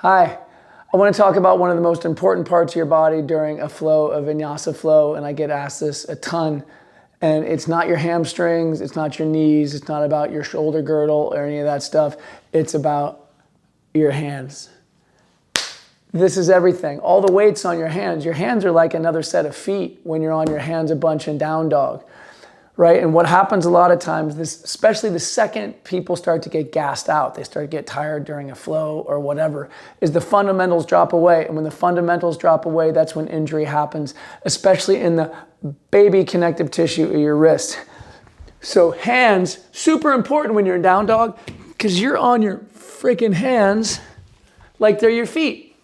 Hi, I want to talk about one of the most important parts of your body during a flow, a vinyasa flow, and I get asked this a ton. And it's not your hamstrings, it's not your knees, it's not about your shoulder girdle or any of that stuff. It's about your hands. This is everything. All the weight's on your hands. Your hands are like another set of feet when you're on your hands a bunch in down dog, right? And what happens a lot of times, especially the second people start to get gassed out, they start to get tired during a flow or whatever, is the fundamentals drop away. And when the fundamentals drop away, that's when injury happens, especially in the baby connective tissue of your wrist. So hands, super important when you're in down dog, because you're on your freaking hands like they're your feet.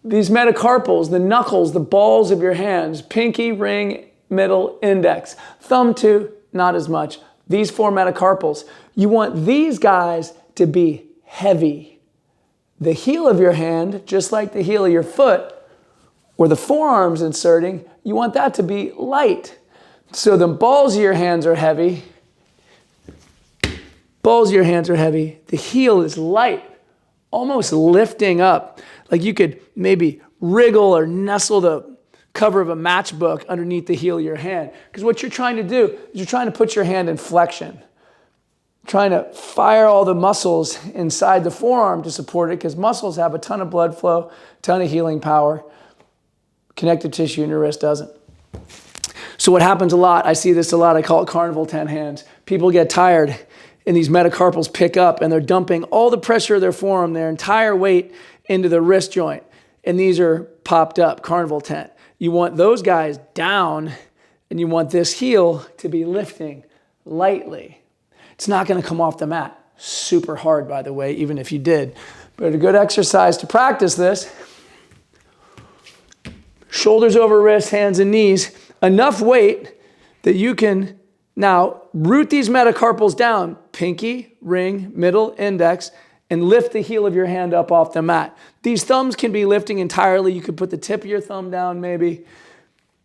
These metacarpals, the knuckles, the balls of your hands, pinky, ring, middle, index. Thumb too, not as much. These four metacarpals, you want these guys to be heavy. The heel of your hand, just like the heel of your foot, or the forearms inserting, you want that to be light. So the balls of your hands are heavy. Balls of your hands are heavy. The heel is light, almost lifting up. Like you could maybe wriggle or nestle the cover of a matchbook underneath the heel of your hand. Because what you're trying to do is you're trying to put your hand in flexion. Trying to fire all the muscles inside the forearm to support it, because muscles have a ton of blood flow, a ton of healing power. Connective tissue in your wrist doesn't. So what happens a lot, I see this a lot, I call it carnival 10 hands. People get tired and these metacarpals pick up and they're dumping all the pressure of their forearm, their entire weight into the wrist joint. And these are popped up, carnival 10. You want those guys down and you want this heel to be lifting lightly. It's not gonna come off the mat. Super hard, by the way, even if you did. But a good exercise to practice this. Shoulders over wrists, hands and knees. Enough weight that you can now root these metacarpals down, pinky, ring, middle, index, and lift the heel of your hand up off the mat. These thumbs can be lifting entirely. You could put the tip of your thumb down maybe,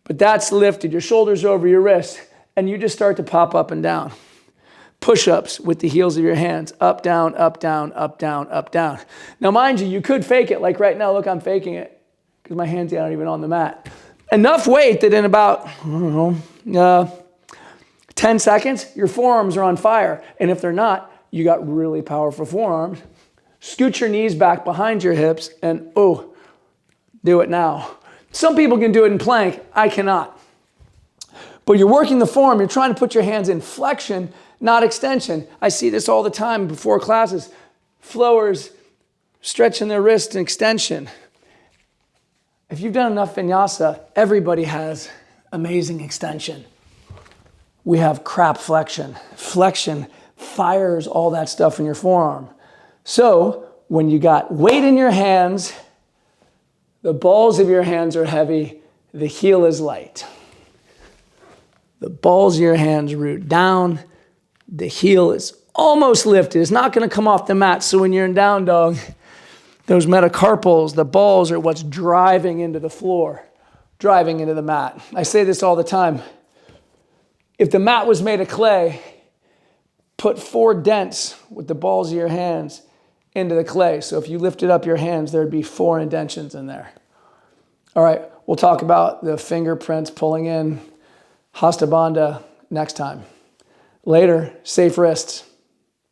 but that's lifted. Your shoulders over your wrists, and you just start to pop up and down. Push-ups with the heels of your hands, up, down, up, down, up, down, up, down. Now, mind you, you could fake it. Like right now, look, I'm faking it because my hands aren't even on the mat. Enough weight that in about, 10 seconds, your forearms are on fire. And if they're not, you got really powerful forearms. Scoot your knees back behind your hips and, do it now. Some people can do it in plank. I cannot. But you're working the forearm. You're trying to put your hands in flexion, not extension. I see this all the time before classes. Flowers stretching their wrist in extension. If you've done enough vinyasa, everybody has amazing extension. We have crap flexion. Flexion fires all that stuff in your forearm. So when you got weight in your hands, the balls of your hands are heavy, the heel is light. The balls of your hands root down, the heel is almost lifted. It's not gonna come off the mat. So when you're in down dog, those metacarpals, the balls are what's driving into the floor, driving into the mat. I say this all the time. If the mat was made of clay, put 4 dents with the balls of your hands into the clay. So if you lifted up your hands, there'd be 4 indentions in there. All right, we'll talk about the fingerprints pulling in Hasta Bandha next time. Later, safe wrists.